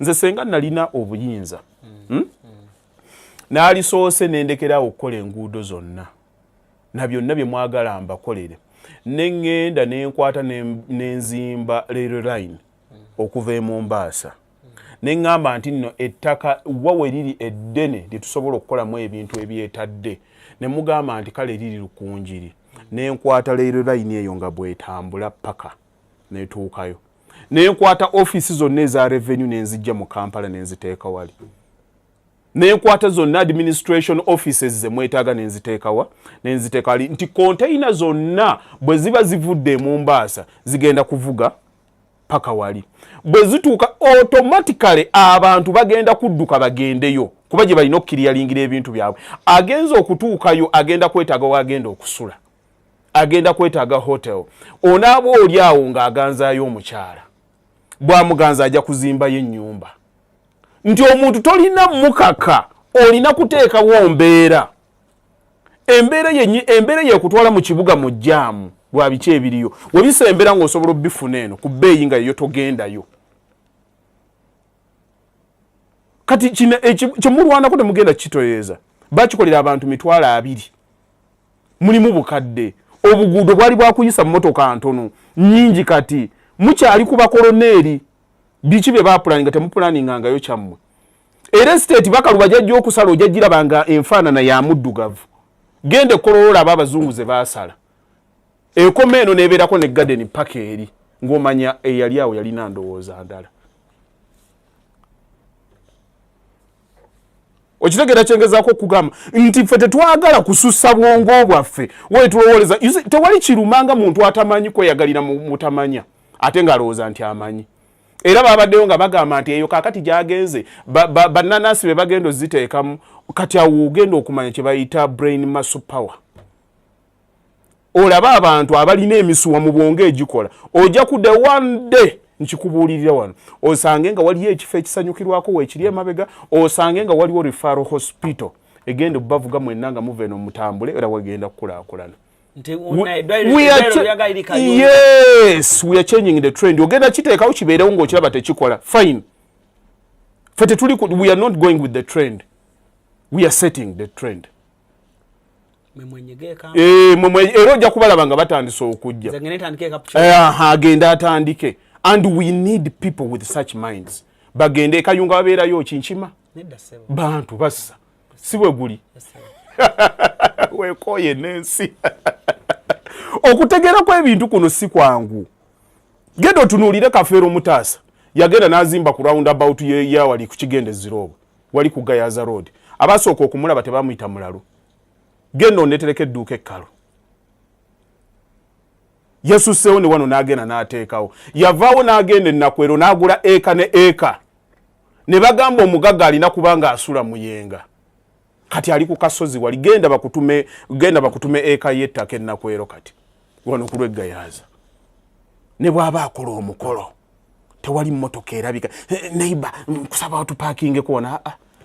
nze senga nalina obuyinza n'alisoose nendekerawo okukola enguudo zonna na byonna bye mwagala mbakolere neŋŋenda nenkwata nenzimba rail line okuva e Mombasa neŋŋamba nti nno ettaka wawe liri eddene lyetusobola okukolamu ebintu ebyetadde ne mugamba nti kale liri Lukunjiri nenkwata rail line eyo nga bwetambula paka netuukayo nenkwata office zonna eza revenue nenzijja mu Kampala nenziteeka wali nenkwata zonna administration offices ze mwetaaga nenziteekawa nenziteeka wali nti container zonna bwe ziba zivudde mu Mombasa zigenda kuvuga paka wali bwe zituuka automatically abantu bagenda kudduka bagendeyo kuba gye balina okkiriyalingira ebintu byabwe agenza okutuukayo agenda kwetaaga wagenda okusula agenda kwetaaga hotel onaaba oli awo ng'aganzaayo omukyala bwamuganza ajja kuzimbayo ennyumba nti omuntu tolina mukaka olina kuteekawo embeera yekutwala mu kibuga mu jjaamu lwa biki ebiriyo webisembera ng'osobola obifuna eno ku bbeeyi nga yo togendayo kati kyemulwanako temugenda kitoyeeza bakikolera abantu 200 mulimu bukadde obuguudo bwali bwakuyisa mu motoka ntono nnyingi kati mukyali kuba koloneeri biki bye bapulaninga temupulaningangayo kyammwe era state bakaluba jajja okusala ojja girabanga enfaanana ya muddugavu gende koloola abazungu ze baasala ekoma eno nebeerako ne garden paka eri ng'omanya eyali awo yalina ndowooza ndala okitegeera kyengezaako okugamba nti ffe tetwagala kusussa bwongo bwaffe wetulowooleza tewali kirumanga muntu atamanyi kweyagalira mutamanya ate ng'alowooza nti amanyi era babaddeyo nga bagamba nti eyo kaakati gyagenze bannanasi be bagenda oziteekamu kati awo ogenda okumanya kye bayita brain muscle power olaba abantu abalina emisuwa mu bwongo egikola ojja kudde one day nkikubuulirira wano osange nga waliyo ekifo ekisanyukirwako weekiri emabega osange nga waliwo referral hospital egenda bavuga mwenna nga muva eno mutambule era wagenda kukulaakulana. Yes, we are changing the trend. Ogenda kiteekawo kibeerewo ng'okiraba tekikola fine. We are not going with the trend. We are setting the trend. Era ojja kubalaba nga batandise okujja agenda atandike. And we need people with such minds. Bagende ekayunga babeerayo kinkima bantu bassa si bwe guli weekoye n'ensi okutegeera kw'ebintu kuno si kwangu. Genda otunuulire Kafeero Mutaasa yagenda n'azimba ku roundabout ya wali ku Kigendezi Road wali ku Gayaza Road abasooka okumulaba tebamuyita mulalo. Genda onetereka edduuka ekkalo yasuseewo ne wano n'agenda n'ateekawo yavaawo n'agenda ennakwero n'agula eka ne eka ne bagamba omugagga alina kubanga asula muyenga kati ali ku kasozi wali genda bakutume eka y'ettaka ennakwero kati wano ku lw'Egayaza ne bw'aba akola omukolo tewali mmotoka erabika neighbor kusaba otupaakinge kuwona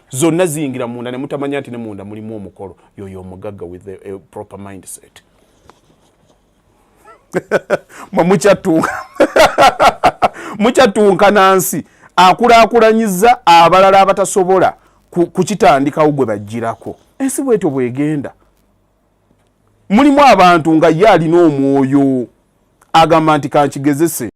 zonna ziyingira munda ne mutamanya nti ne munda mulimu omukolo yoyo omugagga with a proper mindset. Muchatunka nansi akulaakulanyiza abalala abatasobola kukitandikawo gwe bajjirako ensi bwetyo bwegenda. Mulimu abantu nga ye alina omwoyo agamba nti kankigezese